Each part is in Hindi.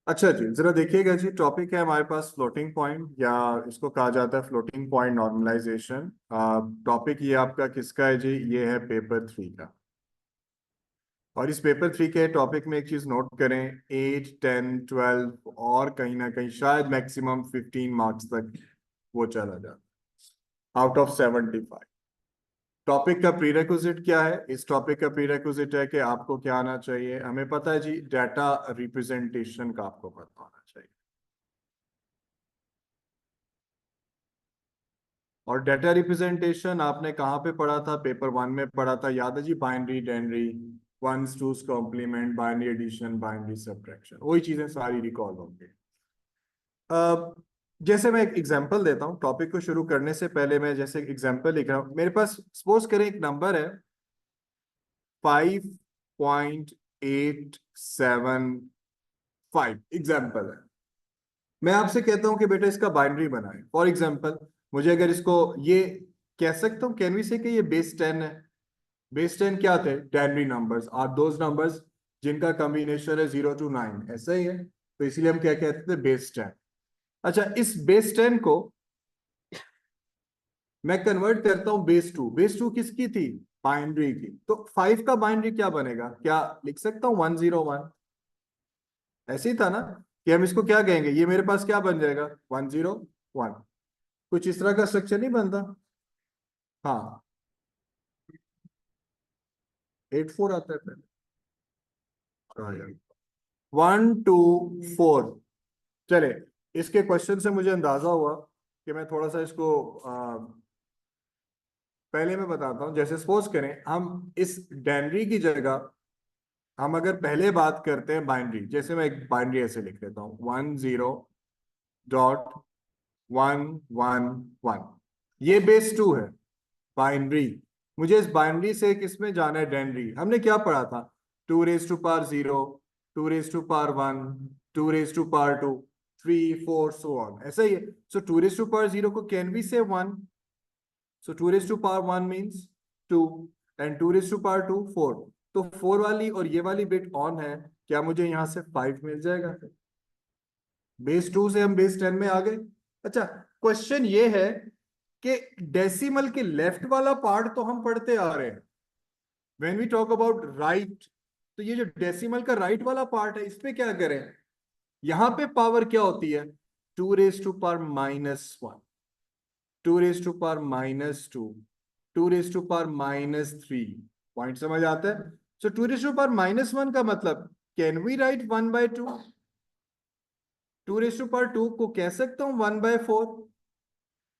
अच्छा जी, जरा देखिएगा जी, टॉपिक है हमारे पास फ्लोटिंग पॉइंट, या इसको कहा जाता है फ्लोटिंग पॉइंट नॉर्मलाइजेशन। टॉपिक ये आपका किसका है जी? ये है पेपर 3 का। और इस पेपर 3 के टॉपिक में एक चीज नोट करें, 8, 10, 12 और कहीं ना कहीं शायद मैक्सिमम 15 मार्क्स तक वो चला जाता, आउट ऑफ 75। टॉपिक का प्रीरेक्विजिट क्या है? इस टॉपिक का प्रीरेक्विजिट है कि आपको क्या आना चाहिए। हमें पता है जी, डाटा रिप्रेजेंटेशन का आपको पता होना चाहिए। और डाटा रिप्रेजेंटेशन आपने कहाँ पे पढ़ा था? पेपर 1 में पढ़ा था, याद है जी? Binary, denary, ones twos complement, binary addition, binary subtraction, वही चीजें सारी रिकॉल होंगी। अब जैसे मैं एक एग्जांपल देता हूँ, टॉपिक को शुरू करने से पहले मैं जैसे एक एग्जांपल लिख रहा हूँ। मेरे पास सपोज करें एक नंबर है 5.875, एग्जाम्पल है। मैं आपसे कहता हूं कि बेटा इसका बाइनरी बनाए फॉर एग्जाम्पल। मुझे अगर इसको ये कह सकता हूँ, कैन वी से कि ये बेस 10 है। बेस 10 क्या थे? डेनरी नंबर्स आर दोज नंबर्स जिनका कॉम्बिनेशन है 0 to 9, ऐसा ही है। तो इसीलिए हम क्या कहते थे? बेस 10। अच्छा, इस बेस 10 को मैं कन्वर्ट करता हूं बेस 2। बेस 2 किसकी थी? बाइनरी की। तो 5 का बाइनरी क्या बनेगा? क्या लिख सकता हूँ? 101। ऐसे ही था ना कि हम इसको क्या कहेंगे? ये मेरे पास क्या बन जाएगा? 101। कुछ इस तरह का स्ट्रक्चर नहीं बनता? हाँ, 84 आता है पहले। हाँ यार, 1 2 4। चले, इसके क्वेश्चन से मुझे अंदाजा हुआ कि मैं थोड़ा सा इसको पहले मैं बताता हूँ। जैसे सपोज करें हम इस डेनरी की जगह हम अगर पहले बात करते हैं बाइनरी, जैसे मैं एक बाइनरी ऐसे लिख लेता हूँ, 10.111। ये बेस 2 है, बाइनरी। मुझे इस बाइनरी से किसमें जाना है? डेनरी। हमने क्या पढ़ा था? 2 raised to power 0, 2 raised to power 1, 2 raised to power 2, 3 4 so on, ऐसा ही है। सो 2 raised to power 0 को कैन वी से 1? सो 2 raised to power 1 means 2, and 2 raised to power 2 4। तो 4 वाली और ये वाली बिट ऑन है, क्या मुझे यहां से 5 मिल जाएगा? बेस 2 से हम बेस 10 में आ गए। अच्छा, क्वेश्चन ये है कि डेसिमल के लेफ्ट वाला पार्ट तो हम पढ़ते आ रहे हैं, when we talk about right. तो ये जो डेसिमल का राइट वाला पार्ट है, इस पे क्या करें? यहां पे पावर क्या होती है? 2 raised to power -1, 2 raised to power -2, 2 raised to power -3। Point समझ आता है? सो 2 raised to power -1 का मतलब, can we right 1/2? 2 raised to power 2 को कह सकता हूँ 1/4।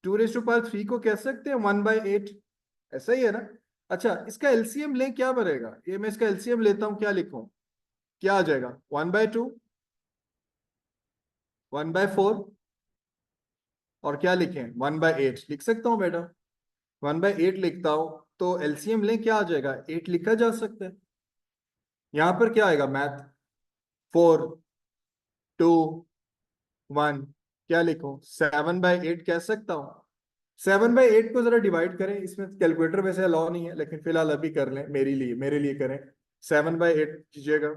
2 raised to power 3 को कह सकते हैं 1/8। ऐसा ही है ना? अच्छा, इसका एलसीएम ले, क्या बनेगा? ये मैं इसका एलसीएम लेता हूं, क्या लिखूं? क्या आ जाएगा? 1/2, 1/4, और क्या लिखें? 1/8 लिख सकता हूं बेटा। 1/8 लिखता हूं, तो एलसीएम ले, क्या आ जाएगा? 8 लिखा जा सकता है। यहां पर क्या आएगा? मैथ। 4 2 1, क्या लिखूं? 7/8 कह सकता हूं। 7/8 को जरा डिवाइड करें, इसमें कैलकुलेटर वैसे अलाउ नहीं है, लेकिन फिलहाल अभी कर लें, मेरे लिए करें। 7/8 कीजिएगा।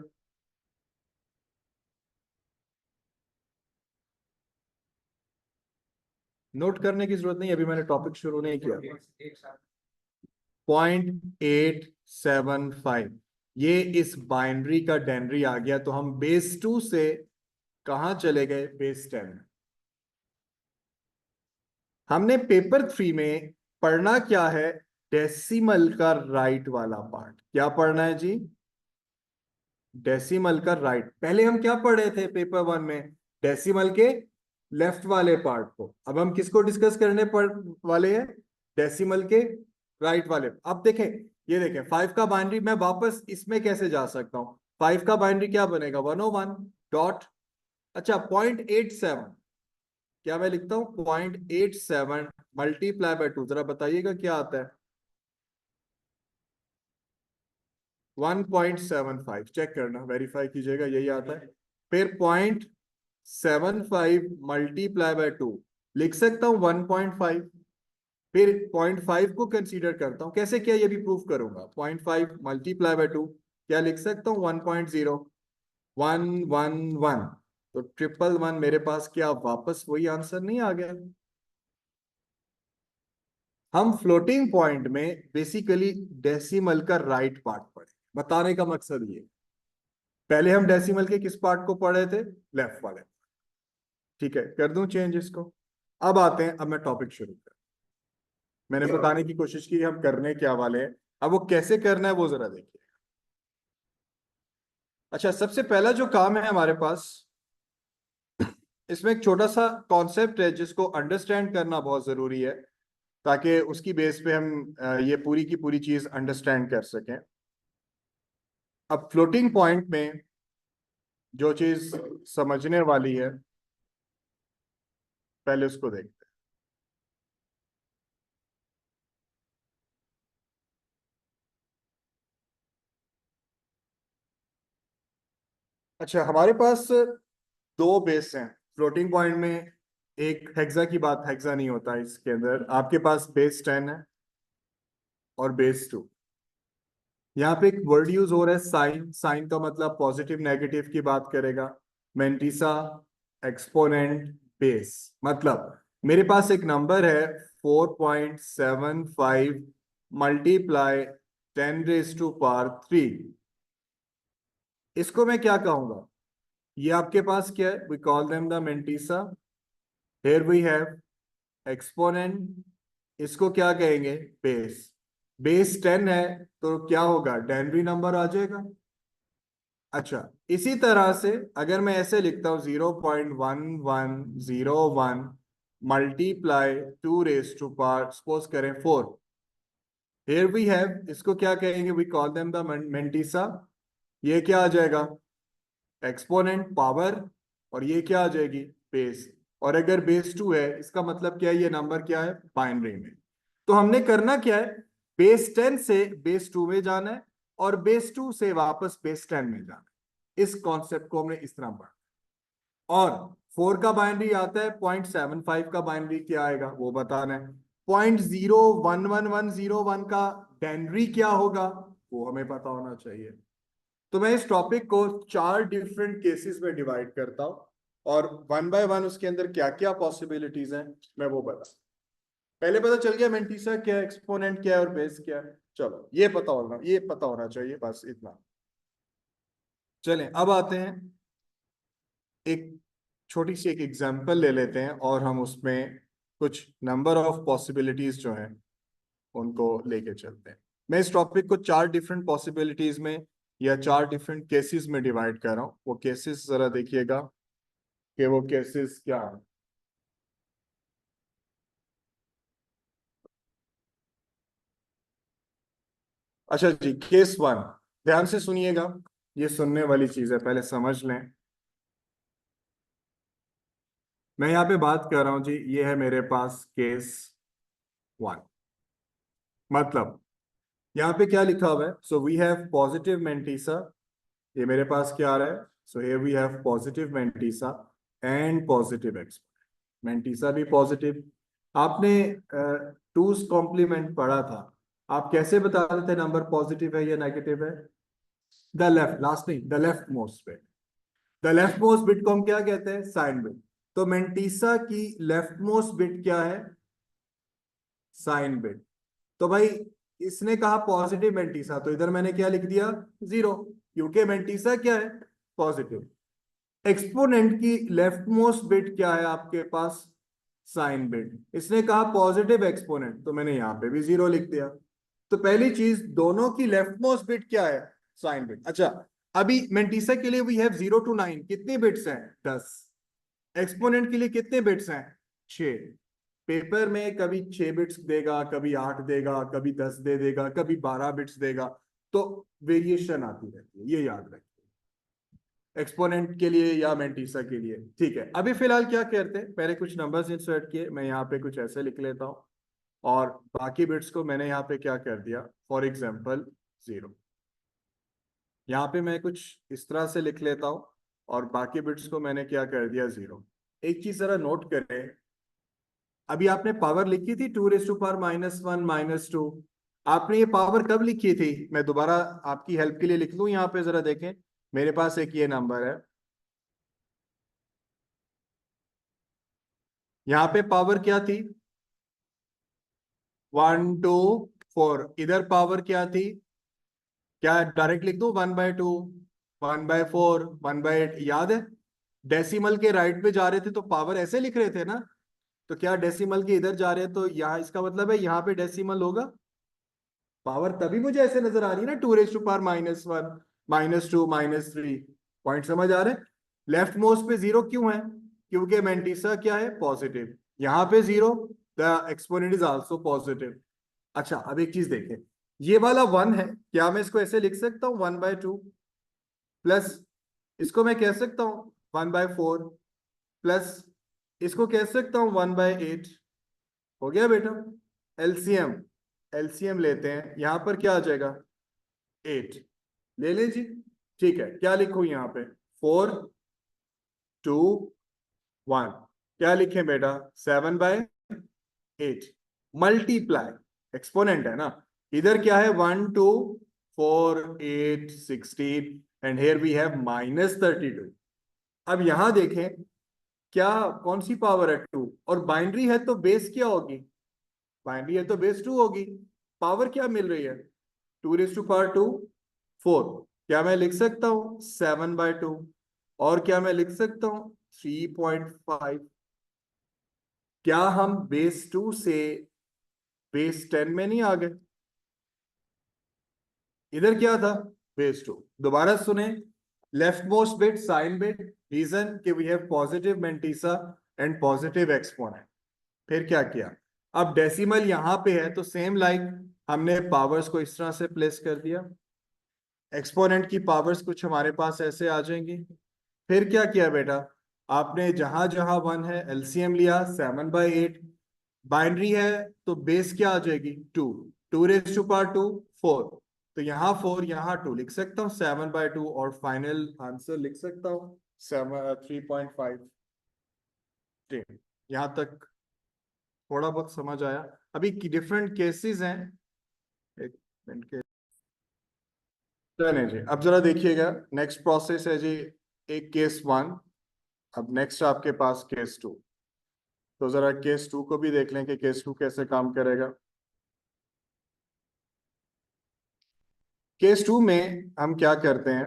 नोट करने की जरूरत नहीं, अभी मैंने टॉपिक शुरू नहीं किया। 0.875, ये इस बाइनरी का डेनरी आ गया। तो हम बेस 2 से कहा चले गए? बेस 10। हमने पेपर 3 में पढ़ना क्या है? डेसिमल का राइट वाला पार्ट। क्या पढ़ना है जी? डेसिमल का राइट। पहले हम क्या पढ़ रहे थे पेपर 1 में? डेसिमल के लेफ्ट वाले पार्ट को। अब हम किसको डिस्कस करने पढ़ वाले हैं? डेसिमल के राइट वाले। अब देखें, ये देखें 5 का बाइनरी, मैं वापस इसमें कैसे जा सकता हूं? 5 का बाइनरी क्या बनेगा? 101 डॉट, अच्छा 0.87। क्या मैं लिखता हूं? 0.87 मल्टीप्लाई बाय 2, जरा बताइएगा क्या आता है? 1.75। चेक करना, वेरीफाई कीजिएगा, यही आता है। फिर 0.75 मल्टीप्लाई बाय 2, लिख सकता हूं 1.5। फिर 0.5 को कंसीडर करता हूं, कैसे किया ये भी प्रूफ करूंगा। 0.5 मल्टीप्लाई बाय 2, क्या लिख सकता हूं? 1.0, 111। तो 111 मेरे पास क्या वापस वही आंसर नहीं आ गया? हम फ्लोटिंग पॉइंट में बेसिकली डेसिमल का राइट पार्ट पढ़े, बताने का मकसद ये। पहले हम डेसिमल के किस पार्ट को पढ़े थे? लेफ्ट वाले। ठीक है, कर दूं चेंज इसको। अब आते हैं, अब मैं टॉपिक शुरू कर, मैंने बताने की कोशिश की हम करने क्या वाले हैं, अब वो कैसे करना है वो जरा देखिए। अच्छा, सबसे पहला जो काम है हमारे पास, इसमें एक छोटा सा कॉन्सेप्ट है जिसको अंडरस्टैंड करना बहुत जरूरी है, ताकि उसकी बेस पे हम ये पूरी की पूरी चीज अंडरस्टैंड कर सकें। अब फ्लोटिंग पॉइंट में जो चीज समझने वाली है, पहले उसको देखते हैं। अच्छा, हमारे पास दो बेस हैं फ्लोटिंग पॉइंट में। एक हेक्सा की बात, हेक्सा नहीं होता इसके अंदर। आपके पास बेस 10 है और बेस 2। यहाँ पे एक वर्ड यूज हो रहा है साइन। साइन का मतलब पॉजिटिव नेगेटिव की बात करेगा। Mantissa, exponent, base. मतलब मेरे पास एक नंबर है 4.75 मल्टीप्लाई 10⁻³ इसको मैं क्या कहूंगा? ये आपके पास क्या है? We call them the mantissa. Here we have exponent, इसको क्या कहेंगे? बेस। बेस 10 है तो क्या होगा? डेनरी नंबर आ जाएगा। अच्छा, इसी तरह से अगर मैं ऐसे लिखता हूं 0.1101 मल्टीप्लाई 2⁻⁴, सपोज करें 4। हियर वी हैव, इसको क्या कहेंगे? We call them the mantissa. ये क्या आ जाएगा? Exponent, power. और ये क्या आ जाएगी? बेस। और अगर बेस 2 है, इसका मतलब क्या है? ये नंबर क्या है? बाइनरी में। तो हमने करना क्या है? बेस 10 से बेस 2 में जाना है और बेस 2 से वापस बेस 10 में जाना है। इस कॉन्सेप्ट को हमने इस तरह पढ़ा। और 4 का बाइनरी आता है, 0.75 का बाइनरी क्या आएगा वो बताना है। 0.011101 का डेनरी क्या होगा वो हमें पता होना चाहिए। तो मैं इस टॉपिक को 4 डिफरेंट केसेस में डिवाइड करता हूं और वन बाय वन उसके अंदर क्या क्या पॉसिबिलिटीज हैं मैं वो बता। पहले पता चल गया मेंटिसा क्या है, एक्सपोनेंट क्या है और बेस क्या है। चलो, ये पता होना चाहिए, बस इतना। चलें, अब आते हैं, एक छोटी सी एक एग्जांपल ले लेते हैं और हम उसमें कुछ नंबर ऑफ पॉसिबिलिटीज जो हैं उनको लेके चलते हैं। मैं इस टॉपिक को 4 डिफरेंट पॉसिबिलिटीज में या 4 डिफरेंट केसेस में डिवाइड कर रहा हूँ। वो केसेस जरा देखिएगा कि वो केसेस क्या है। अच्छा जी, केस 1, ध्यान से सुनिएगा, ये सुनने वाली चीज है, पहले समझ लें। मैं यहाँ पे बात कर रहा हूँ जी, ये है मेरे पास केस 1। मतलब यहाँ पे क्या लिखा हुआ है? So we have positive mantissa. ये मेरे पास क्या आ रहा है? So here we have positive mantissa and positive exponent. Mantissa भी पॉजिटिव। आपने टूस कॉम्प्लीमेंट पढ़ा था, आप कैसे बता देते नंबर पॉजिटिव है या नेगेटिव है? द लेफ्ट, लास्ट नहीं, the left most bit. The left most bit को हम क्या कहते हैं? Sign bit. तो मेंटिसा की लेफ्ट मोस्ट बिट क्या है? Sign bit. तो भाई इसने कहा पॉजिटिव मेंटिसा, तो इधर मैंने क्या लिख दिया? 0, क्योंकि मेंटिसा क्या है? पॉजिटिव। एक्सपोनेंट की लेफ्ट मोस्ट बिट क्या है आपके पास? Sign bit. इसने कहा पॉजिटिव एक्सपोनेंट, तो मैंने यहां पे भी 0 लिख दिया। तो पहली चीज, दोनों की लेफ्ट मोस्ट बिट क्या है? Sign bit. अच्छा, अभी मेंटिसा के लिए वी हैव 0 to 9, कितनी बिट्स हैं? 10। एक्सपोनेंट के लिए कितने बिट्स हैं? 6। पेपर में कभी 6 बिट्स देगा, कभी 8 देगा, कभी 10 दे देगा, कभी 12 बिट्स देगा। तो वेरिएशन आती रहती है, ये याद रखिए, एक्सपोनेंट के लिए या मेंटिसा के लिए। ठीक है, अभी फिलहाल क्या करते हैं, पहले कुछ नंबर्स इंसर्ट किए, मैं यहाँ पे कुछ ऐसे लिख लेता हूँ और बाकी बिट्स को मैंने यहाँ पे क्या कर दिया? For example 0। यहाँ पे मैं कुछ इस तरह से लिख लेता हूँ और बाकी बिट्स को मैंने क्या कर दिया? 0। एक चीज जरा नोट करें, अभी आपने पावर लिखी थी 2⁻⁻1 - 2। आपने ये पावर कब लिखी थी? मैं दोबारा आपकी हेल्प के लिए लिख लूं, यहाँ पे जरा देखें। मेरे पास एक ये नंबर है यहाँ पे पावर क्या थी, 1 2 4, इधर पावर क्या थी, क्या डायरेक्ट लिख दूं, 1/2, 1/4, 1/8, याद है। डेसिमल के राइट पे जा रहे थे तो पावर ऐसे लिख रहे थे ना, तो क्या डेसिमल के इधर जा रहे हैं तो यहाँ, इसका मतलब है यहाँ पे डेसिमल होगा, पावर तभी मुझे ऐसे नजर आ रही है ना, 2 raised to power -1, -2, -3। पॉइंट समझ आ रहे हैं। लेफ्ट मोस्ट पे जीरो क्यों है, क्योंकि मेंटिसा क्या है, पॉजिटिव, यहाँ पे zero, the exponent is also positive. अच्छा अब एक चीज देखें, ये वाला 1 है, क्या मैं इसको ऐसे लिख सकता हूँ 1/2, प्लस इसको मैं कह सकता हूँ 1/4, प्लस इसको कह सकता हूँ 1/8। हो गया बेटा। एलसीएम, एलसीएम लेते हैं, यहां पर क्या आ जाएगा, 8 ले लें जी। ठीक है, क्या लिखूं यहाँ पे, 4 2 1, क्या लिखें बेटा, 7/8। मल्टीप्लाई, एक्सपोनेंट है ना, इधर क्या है, 1 2 4 8 16, एंड हेयर वी हैव -32। अब यहां देखें, क्या कौन सी पावर है, 2, और बाइनरी है तो बेस क्या होगी, बाइनरी है तो बेस 2 होगी। पावर क्या मिल रही है, 2 raised to power 2, 4, क्या मैं लिख सकता हूं 7/2, और क्या मैं लिख सकता हूं 3.5। क्या हम बेस 2 से बेस 10 में नहीं आ गए, इधर क्या था, बेस 2। दोबारा सुने, left most bit sign bit, reason कि we have positive mantissa and positive exponent. फिर क्या किया, अब डेसिमल यहां पे है तो सेम लाइक हमने पावर्स को इस तरह से प्लेस कर दिया, एक्सपोनेंट की पावर्स कुछ हमारे पास ऐसे आ जाएंगी। फिर क्या किया बेटा, आपने जहां जहां 1 है एलसीएम लिया, 7/8, बाइनरी है तो बेस क्या आ जाएगी, 2, 2 raised to power 2, 4, तो यहाँ 4 यहाँ 2 लिख सकता हूँ 7/2, और फाइनल आंसर लिख सकता हूँ 3.5। यहाँ तक थोड़ा बहुत समझ आया। अभी डिफरेंट केसेस हैं, एक मिनट के, चलें जी अब जरा देखिएगा, नेक्स्ट प्रोसेस है जी, एक केस 1, अब नेक्स्ट आपके पास केस 2। तो जरा केस 2 को भी देख लें कि केस 2 कैसे काम करेगा। केस 2 में हम क्या करते हैं,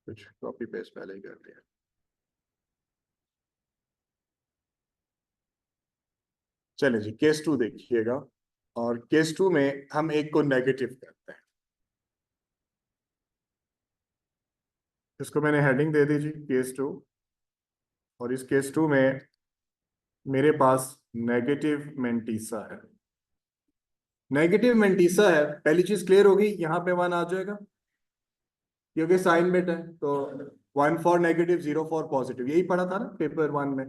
कुछ कॉपी पेस्ट पहले ही कर दिया। चलिए जी केस 2 देखिएगा, और केस 2 में हम एक को नेगेटिव करते हैं, इसको मैंने हेडिंग दे दी जी केस 2, और इस केस 2 में मेरे पास नेगेटिव मेंटिसा है। नेगेटिव मेंटिसा है, पहली चीज क्लियर होगी, यहाँ पे 1 आ जाएगा क्योंकि साइन बिट है, तो 1 फॉर नेगेटिव, 0 फॉर पॉजिटिव, यही पढ़ा था ना पेपर 1 में।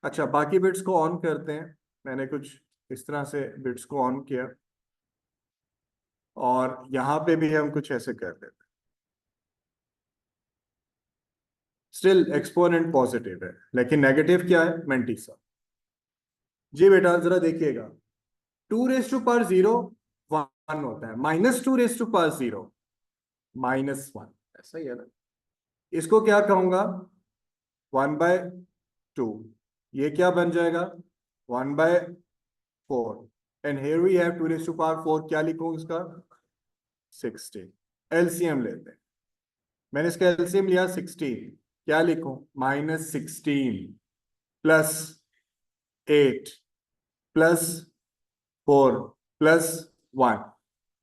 अच्छा बाकी बिट्स को ऑन करते हैं, मैंने कुछ इस तरह से बिट्स को ऑन किया, और यहाँ पे भी हम कुछ ऐसे कर देते हैं, स्टिल एक्सपोनेंट पॉजिटिव है लेकिन नेगेटिव क्या है, मेंटिसा। जी बेटा जरा देखिएगा, 2 raised to power 0 1 होता है, -2 raised to power 0 -1, ऐसा ही है ना। इसको क्या कहूंगा, 1/2, ये क्या बन जाएगा, 1/4, and here we have 2 raised to power 4, क्या लिखूं इसका, 16। एलसीएम लेते हैं, मैंने इसका एलसीएम लिया 16, क्या लिखूं, -16 प्लस 8 प्लस 4 प्लस 1,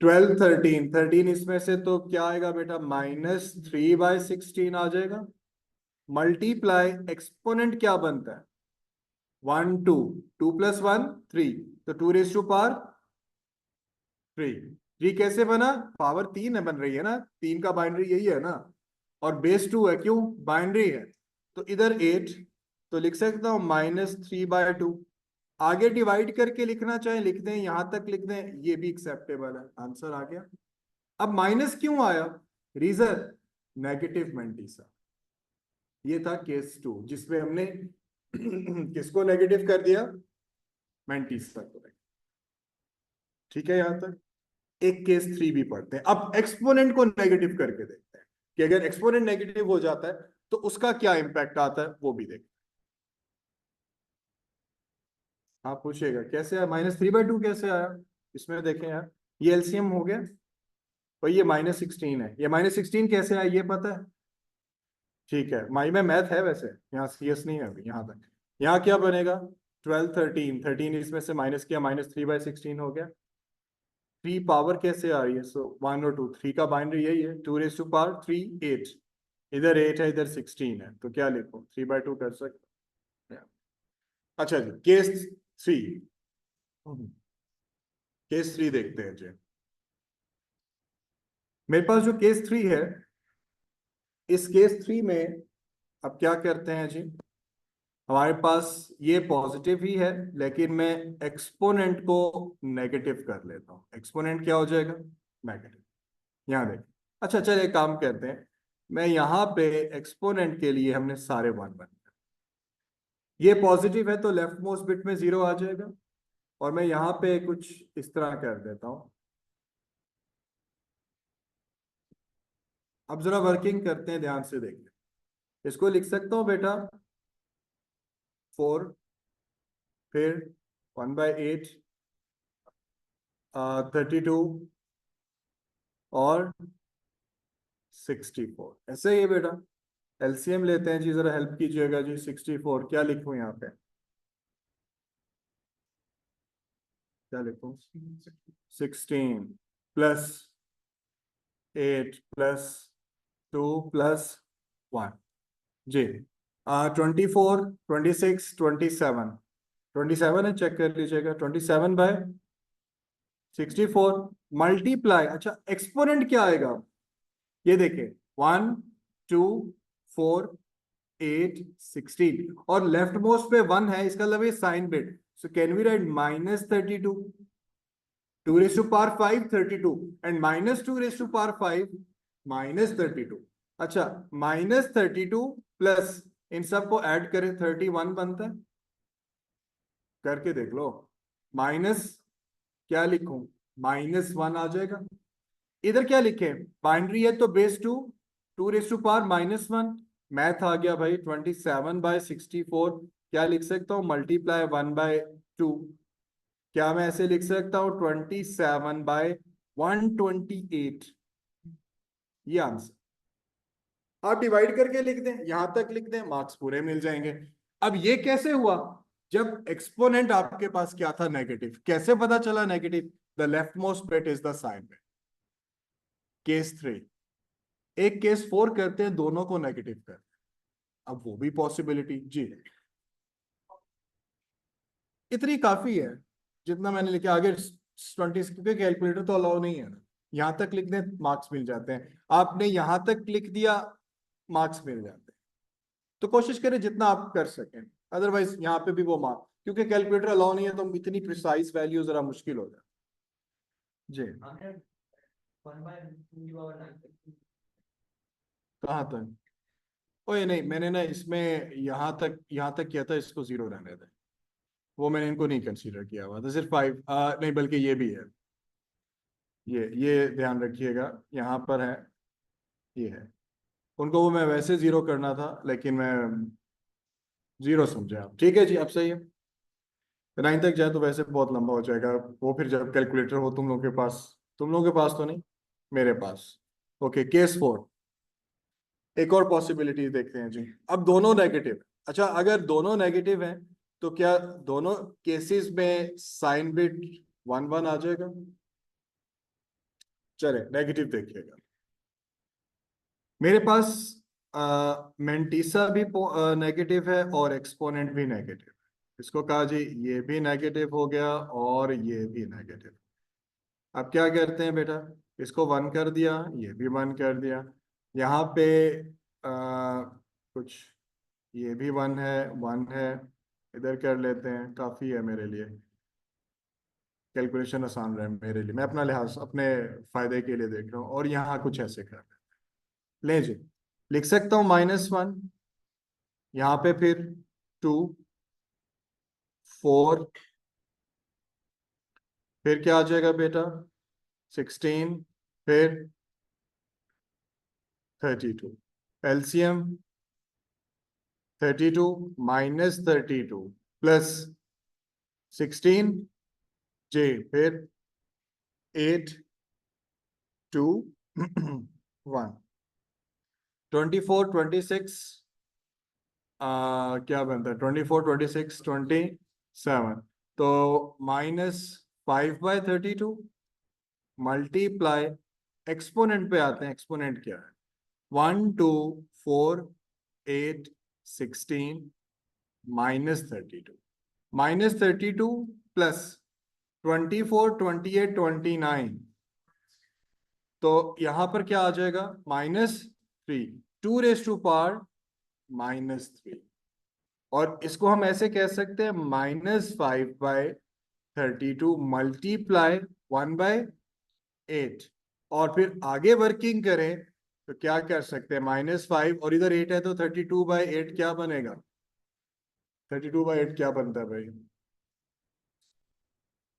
12 13, 13 इसमें से तो क्या आएगा बेटा, -3/16 आ जाएगा। मल्टीप्लाई एक्सपोनेंट क्या बनता है, 1 2, 2 + 1 3, तो 2 raised to power 3। 3 कैसे बना, पावर 3 है बन रही है ना, 3 का बाइनरी यही है ना, और बेस 2 है, क्यों, बाइनरी है, तो इधर 8, तो लिख सकता हूं -3/2। आगे डिवाइड करके लिखना चाहे लिख दें, यहां तक लिख दें, ये भी एक्सेप्टेबल है, आंसर आ गया। अब माइनस क्यों आया, रीजन नेगेटिव मेंटिसा। ये था केस 2 जिसमें हमने किसको नेगेटिव कर दिया, मेंटिसा को। ठीक है यहां तक। एक केस 3 भी पढ़ते हैं, अब एक्सपोनेंट को नेगेटिव करके देखते हैं कि अगर एक्सपोनेंट नेगेटिव हो जाता है तो उसका क्या इम्पैक्ट आता है वो भी देख। आप पूछिएगा कैसे आया, -3/2 कैसे आया, इसमें देखें यार, ये एलसीएम हो गया और ये -16 है, ये -16 कैसे आया ये पता है? ठीक है, माई में मैथ है वैसे, यहाँ सीएस नहीं है अभी यहाँ तक। यहाँ क्या बनेगा, 12 13 13 इसमें से माइनस किया, -3/16 हो गया। 3 पावर कैसे आ रही है, सो 1 और 2, 3 का बाइनरी यही है, 2⁻3 8, इधर 8 है इधर 16 है, तो क्या लिखो 3/2 कर सकते हैं। अच्छा जी, केस 3, केस 3 देखते हैं जी। मेरे पास जो केस 3 है, इस केस 3 में अब क्या करते हैं जी, हमारे पास ये पॉजिटिव ही है, लेकिन मैं एक्सपोनेंट को नेगेटिव कर लेता हूँ। एक्सपोनेंट क्या हो जाएगा, नेगेटिव। यहाँ देख, अच्छा चल एक काम करते हैं, मैं यहाँ पे एक्सपोनेंट के लिए हमने सारे 1 बन, ये पॉजिटिव है तो लेफ्ट मोस्ट बिट में 0 आ जाएगा, और मैं यहाँ पे कुछ इस तरह कर देता हूँ। अब जरा वर्किंग करते हैं, ध्यान से देखिए, इसको लिख सकता हूँ बेटा 4, फिर 1/8, 32 और 64, ऐसे ही है बेटा। एलसीएम लेते हैं जी, जरा हेल्प कीजिएगा जी। 64 क्या लिखूं यहाँ पे, क्या लिखूं, 16 प्लस 8 प्लस 2 प्लस 1 जी। 24 26 27, 27 है, चेक कर लीजिएगा, 27/64 मल्टीप्लाई, अच्छा एक्सपोनेंट क्या आएगा, ये देखिए 1 2 4 8 16, और लेफ्ट मोस्ट पे 1 है, इसका मतलब ये sign bit, so can we write -32, 2⁵5 32, and -2⁵5 -32। अच्छा, -32 प्लस इन सबको ऐड करें 31 बनता है, करके देख लो। माइनस क्या लिखूं, -1 आ जाएगा। इधर क्या लिखे, बाइनरी है तो बेस 2, 2⁻⁻1, मैथ आ गया भाई, 27/64 क्या लिख सकता हूँ, मल्टीप्लाई 1/2, क्या मैं ऐसे लिख सकता हूँ 27/128, ये आंसर। आप डिवाइड करके लिख दें, यहां तक लिख दें, मार्क्स पूरे मिल जाएंगे। अब ये कैसे हुआ, जब एक्सपोनेंट आपके पास क्या था, नेगेटिव, कैसे पता चला negative, the left most bit is the sign bit. Case 3, एक केस 4 करते हैं, दोनों को नेगेटिव करते हैं, अब वो भी पॉसिबिलिटी जी। इतनी काफी है जितना मैंने लिखा, आगे 20, क्योंकि कैलकुलेटर तो अलाउ नहीं है ना, यहां तक लिख दें मार्क्स मिल जाते हैं, आपने यहां तक लिख दिया मार्क्स मिल जाते हैं। तो कोशिश करें जितना आप कर सकें, अदरवाइज यहाँ पे भी वो मार्क, क्योंकि कैलकुलेटर अलाउ नहीं है तो इतनी प्रिसाइज वैल्यू जरा मुश्किल हो जाए जी। कहाँ तक, ओए नहीं, मैंने ना इसमें यहाँ तक किया था, इसको 0 रहने दें, वो मैंने इनको नहीं कंसीडर किया हुआ था, सिर्फ 5 नहीं, बल्कि ये भी है, ये ध्यान रखिएगा, यहाँ पर है, ये है, उनको वो मैं वैसे 0 करना था, लेकिन मैं 0 समझे आप, ठीक है जी, अब सही है। 9 तक जाए तो वैसे बहुत लंबा हो जाएगा वो, फिर जब कैलकुलेटर हो तुम लोगों के पास, तुम लोगों के पास तो नहीं, मेरे पास। ओके, केस 4, एक और पॉसिबिलिटी देखते हैं जी। अब दोनों नेगेटिव, अच्छा अगर दोनों नेगेटिव हैं तो क्या दोनों केसेस में साइन बिट 1 1 आ जाएगा, चले नेगेटिव देखिएगा। मेरे पास मेंटीसा भी नेगेटिव है और एक्सपोनेंट भी नेगेटिव, इसको कहा जी, ये भी नेगेटिव हो गया और ये भी नेगेटिव। अब क्या करते हैं बेटा, इसको 1 कर दिया, ये भी 1 कर दिया, यहाँ पे कुछ, ये भी 1 है, 1 है, इधर कर लेते हैं, काफ़ी है मेरे लिए, कैलकुलेशन आसान रहे मेरे लिए, मैं अपना लिहाज अपने फायदे के लिए देख रहा हूँ, और यहाँ कुछ ऐसे कर ले जी, लिख सकता हूँ -1, यहाँ पे फिर 2 4, फिर क्या आ जाएगा बेटा 16, फिर 32, एलसीएम 32 माइनस 32 प्लस 16 जे, फिर 8 2 1 24 26 क्या बनता है 24 26 27, तो -5/32 मल्टीप्लाई, एक्सपोनेंट पे आते हैं, एक्सपोनेंट क्या है 1 2 4 8 16 -32 -32 प्लस 24 28 29, तो यहां पर क्या आ जाएगा -3, 2 रेज़ टू पावर -3, और इसको हम ऐसे कह सकते हैं -5/32 मल्टीप्लाई 1/8, और फिर आगे वर्किंग करें तो क्या कर सकते हैं -5 और इधर 8 है तो 32/8 क्या बनेगा, 32/8 क्या बनता है भाई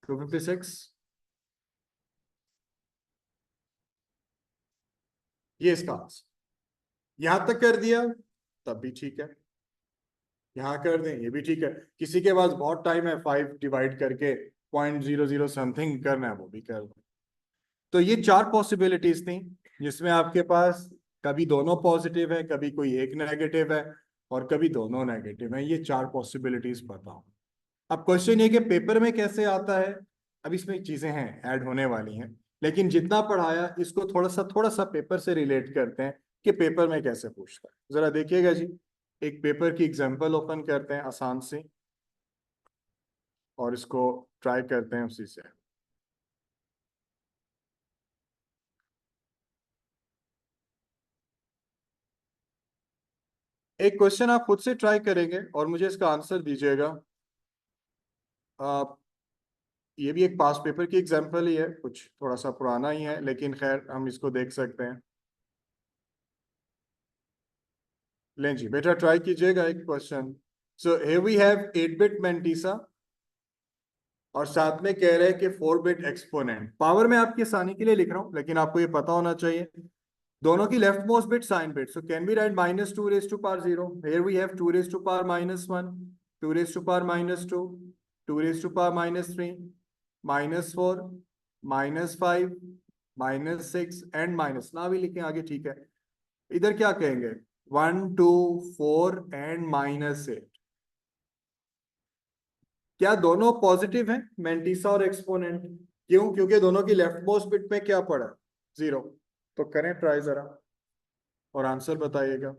256, ये इसका आंसर। यहां तक कर दिया तब भी ठीक है, यहाँ कर दें ये भी ठीक है, किसी के पास बहुत टाइम है 5 डिवाइड करके 0.00 समथिंग करना है वो भी कर दें। तो ये 4 पॉसिबिलिटीज थी जिसमें आपके पास कभी दोनों पॉजिटिव है, कभी कोई एक नेगेटिव है, और कभी दोनों नेगेटिव है। ये 4 पॉसिबिलिटीज बताओ। अब क्वेश्चन ये कि पेपर में कैसे आता है, अब इसमें चीजें हैं ऐड होने वाली हैं, लेकिन जितना पढ़ाया इसको थोड़ा सा पेपर से रिलेट करते हैं कि पेपर में कैसे पूछता है। जरा देखिएगा जी, एक पेपर की एग्जांपल ओपन करते हैं आसान सी, और इसको ट्राई करते हैं उसी से। एक क्वेश्चन आप खुद से ट्राई करेंगे और मुझे इसका आंसर दीजिएगा। ये भी एक पास पेपर की एग्जांपल ही है, कुछ थोड़ा सा पुराना ही है, लेकिन खैर हम इसको देख सकते हैं। लें जी बेटा ट्राई कीजिएगा एक question. So here we have 8 bit mantissa, और साथ में कह रहे हैं कि 4 बिट एक्सपोनेंट। पावर में आपकी आसानी के लिए लिख रहा हूं, लेकिन आपको ये पता होना चाहिए दोनों की left most bit sign bit. So can be write -2 raise to power 0, here we have 2 raise to power -1, 2 raise to power -2, 2 raise to power -3, -4, -5, -6 and minus ना भी लिखें आगे ठीक है। इधर क्या कहेंगे 1 2 4 एंड -8। क्या दोनों पॉजिटिव हैं मेंटीसा और एक्सपोनेंट? क्यों? क्योंकि दोनों की लेफ्ट मोस्ट बिट में क्या पड़ा 0। तो करें ट्राई जरा और आंसर बताइएगा।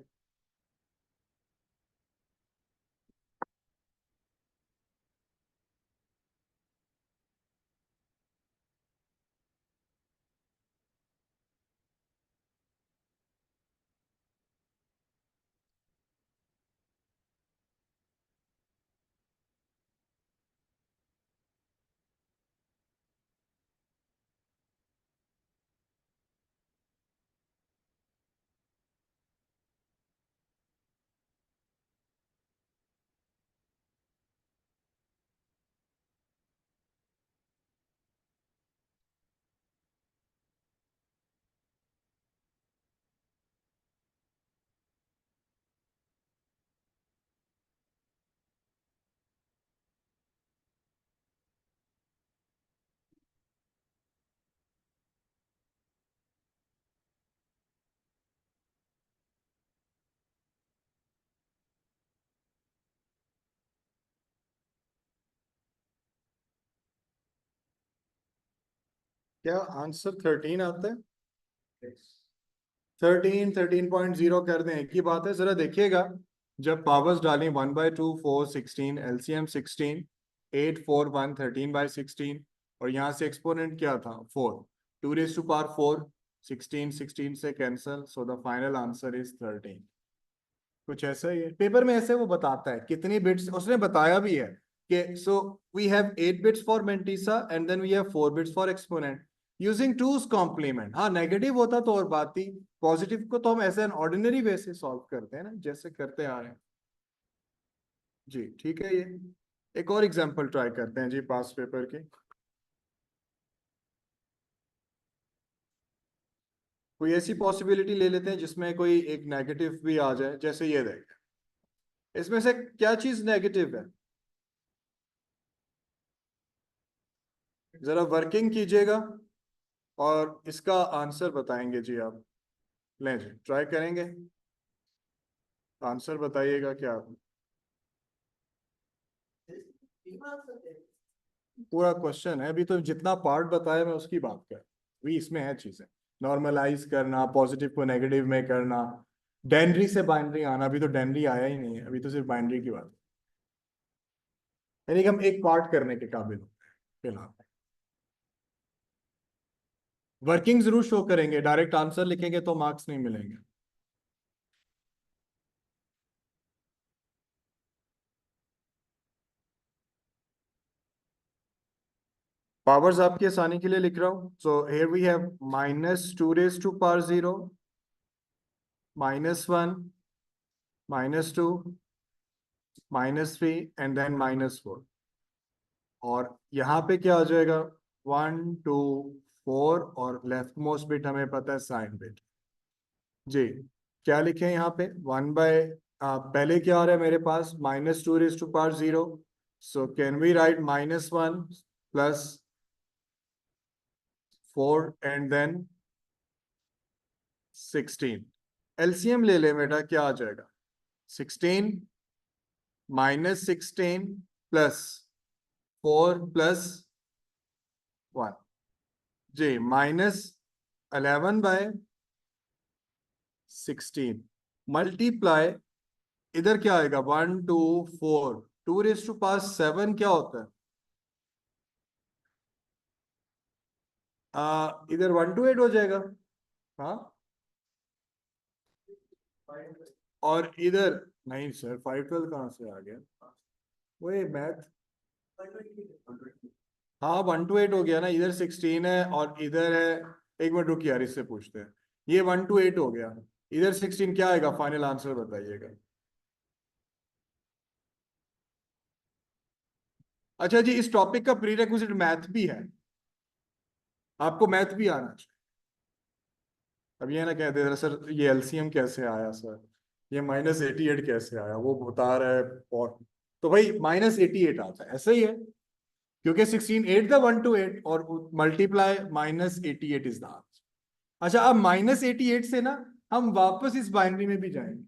क्या आंसर 13 आता है? 13 कर दें, एक ही बात है। जरा देखिएगा, जब पावर्स डालें 1/2 4 16, एलसीएम 16, 8 4 1 13/16, और यहाँ से एक्सपोनेंट क्या था 4, 2 रेज़ टू पावर 4, 16 16 से cancel, so the final answer is 13। कुछ ऐसा ही है पेपर में, ऐसे वो बताता है कितनी बिट्स, उसने बताया भी है कि so we have 8 bits for mantissa and then we have 4 bits for exponent using two's complement. हाँ नेगेटिव होता तो और बात थी, पॉजिटिव को तो हम ऐसे ऑर्डिनरी वे से सॉल्व करते हैं ना, जैसे करते आ रहे हैं जी। ठीक है, ये एक और एग्जांपल ट्राई करते हैं जी पास पेपर की। कोई ऐसी पॉसिबिलिटी ले लेते हैं जिसमें कोई एक नेगेटिव भी आ जाए, जैसे ये देख, इसमें से क्या चीज नेगेटिव है? जरा वर्किंग कीजिएगा और इसका आंसर बताएंगे जी आप। लें जी, ट्राई करेंगे, आंसर बताइएगा क्या आप। पूरा क्वेश्चन है, अभी तो जितना पार्ट बताया मैं उसकी बात कर, अभी इसमें है चीजें, नॉर्मलाइज करना, पॉजिटिव को नेगेटिव में करना, डेनरी से बाइनरी आना। अभी तो डेनरी आया ही नहीं है, अभी तो सिर्फ बाइनरी की बात है। यानी कि हम एक पार्ट करने के काबिल होते हैं फिलहाल। वर्किंग जरूर शो करेंगे, डायरेक्ट आंसर लिखेंगे तो मार्क्स नहीं मिलेंगे। पावर्स आपकी आसानी के लिए लिख रहा हूं। So here we have -2 raised to power 0, -1, -2, -3 and then -4। और यहाँ पे क्या हो जाएगा? 1 2 4, और लेफ्ट मोस्ट बिट हमें पता है साइन बिट। जी, क्या लिखें यहाँ पे? 1 बाय, पहले क्या आ रहा है मेरे पास? -2 raised to power 0। So can we write -1 +4 and then 16। LCM ले ले बेटा, क्या आ जाएगा? 16 -16 +4 +1। जी, -11/16 मल्टीप्लाई, इधर क्या आएगा? 1 2 4, 2 raised to power 7 क्या होता है? इधर 1 to 8 हो जाएगा। हाँ, और इधर नहीं सर, 5 12 कहाँ से आ गया? वही मैथ। हाँ, 1 to 8 हो गया ना, इधर 16 है और इधर है। एक मिनट रुकिए यार, इससे पूछते हैं। ये 1 to 8 हो गया, इधर 16 क्या आएगा? फाइनल आंसर बताइएगा। अच्छा जी, इस टॉपिक का प्री रिक्विजिट मैथ भी है, आपको मैथ भी आना चाहिए। अब ये ना कहते हैं सर ये एलसीएम कैसे आया सर, ये -88 कैसे आया, वो बता रहा है। और तो भाई -88 आता है, ऐसा ही है, क्योंकि 16 8 द 1 to 8 और मल्टीप्लाई -88 इज द आंसर। अच्छा, अब -88 से ना हम वापस इस बाइनरी में भी जाएंगे,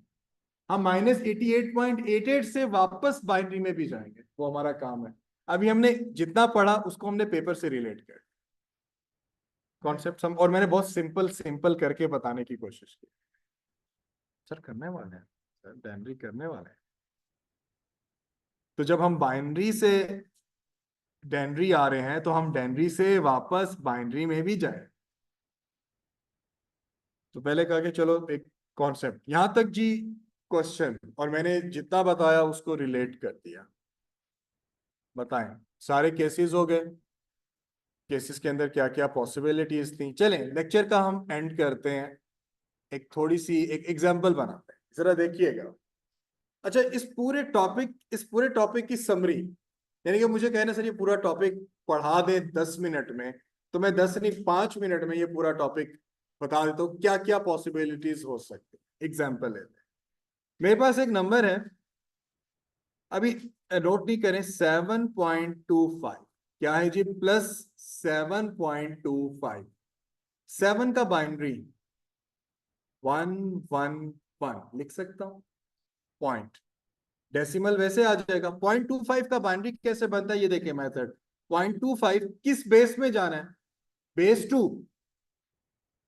हम -88.88 से वापस बाइनरी में भी जाएंगे, वो हमारा काम है। अभी हमने जितना पढ़ा उसको हमने पेपर से रिलेट कर कॉन्सेप्ट हम, और मैंने बहुत सिंपल सिंपल करके बताने की कोशिश की। सर करने वाले हैं, सर बाइनरी करने वाले हैं। तो जब हम बाइनरी से डेनरी आ रहे हैं तो हम डेनरी से वापस बाइनरी में भी जाए। तो पहले कहा कि चलो एक कॉन्सेप्ट यहां तक जी, क्वेश्चन, और मैंने जितना बताया उसको रिलेट कर दिया। बताएं, सारे केसेस हो गए, केसेस के अंदर क्या क्या पॉसिबिलिटीज थी। चलें लेक्चर का हम एंड करते हैं, एक थोड़ी सी एक एग्जांपल बनाते हैं, जरा देखिएगा। अच्छा, इस पूरे टॉपिक की समरी, यानी कि मुझे कहना सर ये पूरा टॉपिक पढ़ा दे 10 मिनट में, तो मैं 10 नहीं 5 मिनट में ये पूरा टॉपिक बता देता हूँ क्या क्या पॉसिबिलिटीज हो सकती। एग्जाम्पल लेते हैं, मेरे पास एक नंबर है, अभी नोट नहीं करें, 7.25। क्या है जी? +7.25। 7 का बाइनरी 111 लिख सकता हूँ, पॉइंट। डेसिमल वैसे आ जाएगा। 0.25 का बाइनरी कैसे बनता है ये देखिए मेथड। 0.25 किस बेस में जाना है? बेस 2।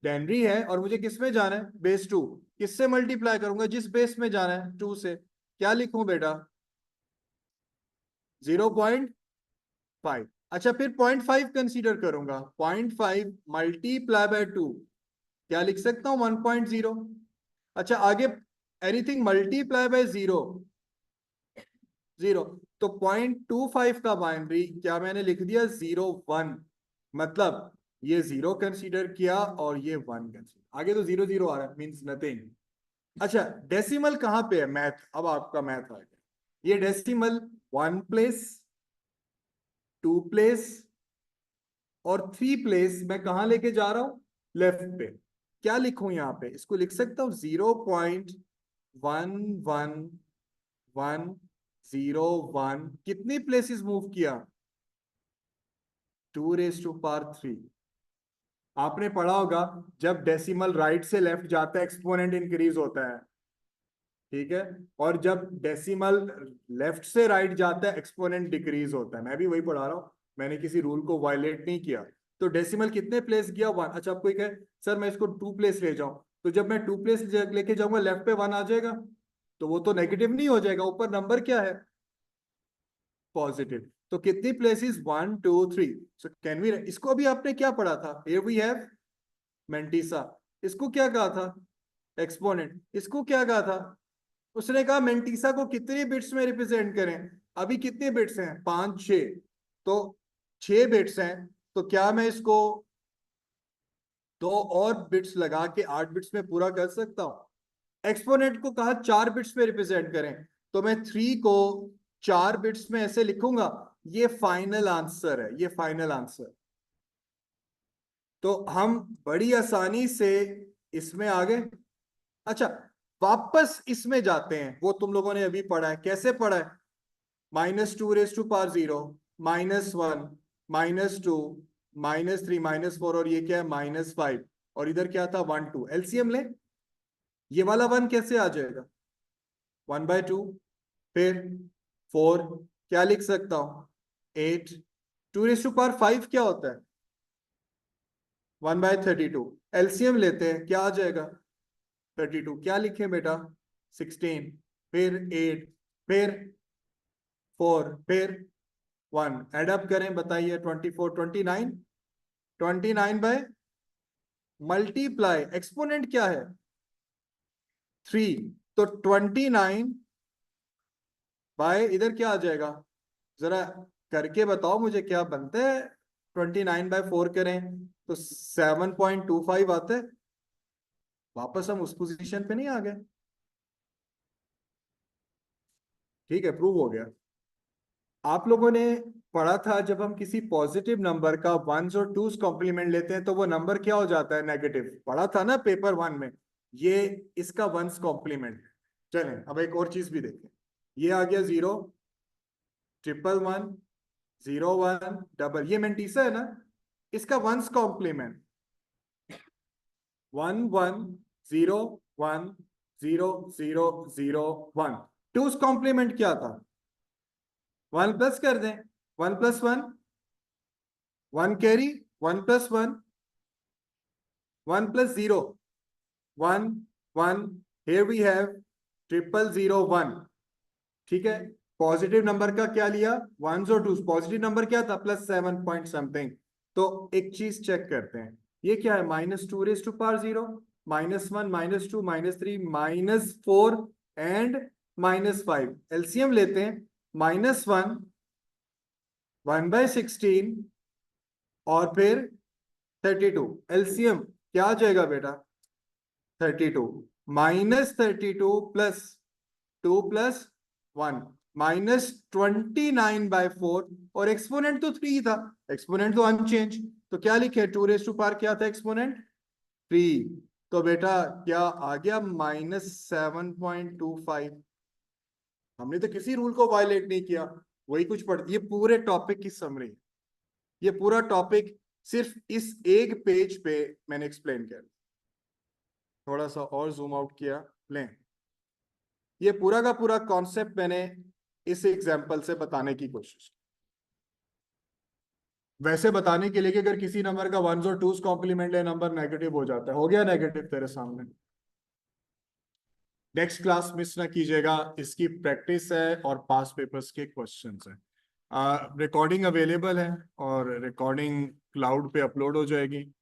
डेनरी है और मुझे किस में जाना है? बेस 2। किससे मल्टीप्लाई करूंगा? जिस बेस में जाना है, 2 से। क्या लिखूं बेटा? 0.5। अच्छा, फिर 0.5 कंसीडर करूंगा, 0.5 मल्टीप्लाई बाय 2, क्या लिख सकता हूं? 1.0। अच्छा, आगे एनीथिंग मल्टीप्लाई बाय 0, 0। तो 0.25 का बाइनरी क्या मैंने लिख दिया? 0 1, मतलब ये 0 कंसीडर किया और ये 1 कंसीडर, आगे तो 0 0 आ रहा है, मींस नथिंग। अच्छा, डेसिमल कहां पे है? मैथ, अब आपका मैथ आ गया। ये डेसिमल 1 प्लेस, 2 प्लेस और 3 प्लेस मैं कहां लेके जा रहा हूं? लेफ्ट पे। क्या लिखूं यहां पे? इसको लिख सकता हूं 0.11 1 0 1 कितनी प्लेसेस मूव किया? 2⁻³ आपने पढ़ा होगा जब डेसिमल राइट से लेफ्ट जाता है एक्सपोनेंट इंक्रीज होता है, ठीक है, और जब डेसिमल लेफ्ट से राइट जाता है एक्सपोनेंट डिक्रीज होता है। मैं भी वही पढ़ा रहा हूँ, मैंने किसी रूल को वायलेट नहीं किया। तो डेसिमल कितने प्लेस गया? 1। अच्छा, आप कोई कहे सर मैं इसको 2 प्लेस ले जाऊं, तो जब मैं 2 प्लेस लेके जाऊंगा लेफ्ट पे 1 आ जाएगा, तो वो तो नेगेटिव नहीं हो जाएगा, ऊपर नंबर क्या है? पॉजिटिव। तो कितनी प्लेसेस? 1 2 3। सो कैन वी, इसको अभी आपने क्या पढ़ा था? Here we have mantissa. इसको क्या कहा था? एक्सपोनेंट। इसको क्या कहा था? उसने कहा मेंटिसा को कितने बिट्स में रिप्रेजेंट करें। अभी कितने बिट्स हैं? 5 6, तो 6 बिट्स हैं, तो क्या मैं इसको 2 और बिट्स लगा के 8 बिट्स में पूरा कर सकता हूं? एक्सपोनेंट को कहा 4 बिट्स में रिप्रेजेंट करें, तो मैं 3 को 4 बिट्स में ऐसे लिखूंगा। ये फाइनल आंसर है, ये फाइनल आंसर। तो हम बड़ी आसानी से इसमें आ गए। अच्छा, वापस इसमें जाते हैं, वो तुम लोगों ने अभी पढ़ा है। कैसे पढ़ा है? -2⁻0 -1 -2 -3 -4, और ये क्या है? -5, और इधर क्या था? 1 2। एलसीएम ले, ये वाला 1 कैसे आ जाएगा? 1/2। फिर 4, क्या लिख सकता हूं? 8। 2⁵5 क्या होता है? 1/32। एलसीएम लेते हैं, क्या आ जाएगा? 32। क्या लिखें बेटा? 16। फिर 8, फिर 4, फिर 1। एडअप करें, बताइए। 24 29। 29 बाय मल्टीप्लाई, एक्सपोनेंट क्या है? 3। तो 29 बाय इधर क्या आ जाएगा? जरा करके बताओ मुझे क्या बनता है। 29/4 करें तो 7.25 आते हैं। वापस हम उस पोजीशन पे नहीं आ गए। ठीक है, प्रूव हो गया। आप लोगों ने पढ़ा था जब हम किसी पॉजिटिव नंबर का वंस और टूस कॉम्प्लीमेंट लेते हैं तो वो नंबर क्या हो जाता है? नेगेटिव। पढ़ा था ना पेपर 1 में। ये इसका वंस कॉम्प्लीमेंट। चलें अब एक और चीज भी देखें। ये आ गया 0 1 1 0 1 डबल, ये मेंटीसा है ना, इसका वंस कॉम्प्लीमेंट 1 1 0 1 0 0 0 1। टूस कॉम्प्लीमेंट क्या था? 1 प्लस कर दें, 1 + 1 1 कैरी, 1 + 1 1 + 0 1 1। here we have 0 0 0 1। ठीक है, पॉजिटिव नंबर का क्या लिया? 1s और 2s। पॉजिटिव नंबर क्या था? +7 पॉइंट समथिंग। तो एक चीज चेक करते हैं, ये क्या है? -2⁻0 -1 -2 -3 -4 एंड -5। एलसीएम लेते हैं। -1 1/16 और फिर 32। एलसीएम क्या आ जाएगा बेटा? 32। -32 + 2 + 1 -29/4, और एक्सपोनेंट तो 3 था, एक्सपोनेंट तो अनचेंज। तो क्या लिखे? 2⁻, क्या था एक्सपोनेंट? 3। तो बेटा क्या आ गया? -7.25। हमने तो किसी रूल को वायलेट नहीं किया, वही कुछ पढ़। ये पूरे टॉपिक की समरी, ये पूरा टॉपिक सिर्फ इस एक पेज पे मैंने एक्सप्लेन किया। थोड़ा सा और जूम आउट किया, लें। ये पूरा का पूरा कॉन्सेप्ट मैंने इस एग्जाम्पल से बताने की कोशिश की। वैसे बताने के लिए कि अगर किसी नंबर का 1s और 2s कॉम्प्लीमेंट ले, नंबर नेगेटिव हो जाता है। हो गया नेगेटिव तेरे सामने। नेक्स्ट क्लास मिस ना कीजिएगा, इसकी प्रैक्टिस है और पास पेपर्स के क्वेश्चंस हैं। रिकॉर्डिंग अवेलेबल है और रिकॉर्डिंग क्लाउड पे अपलोड हो जाएगी।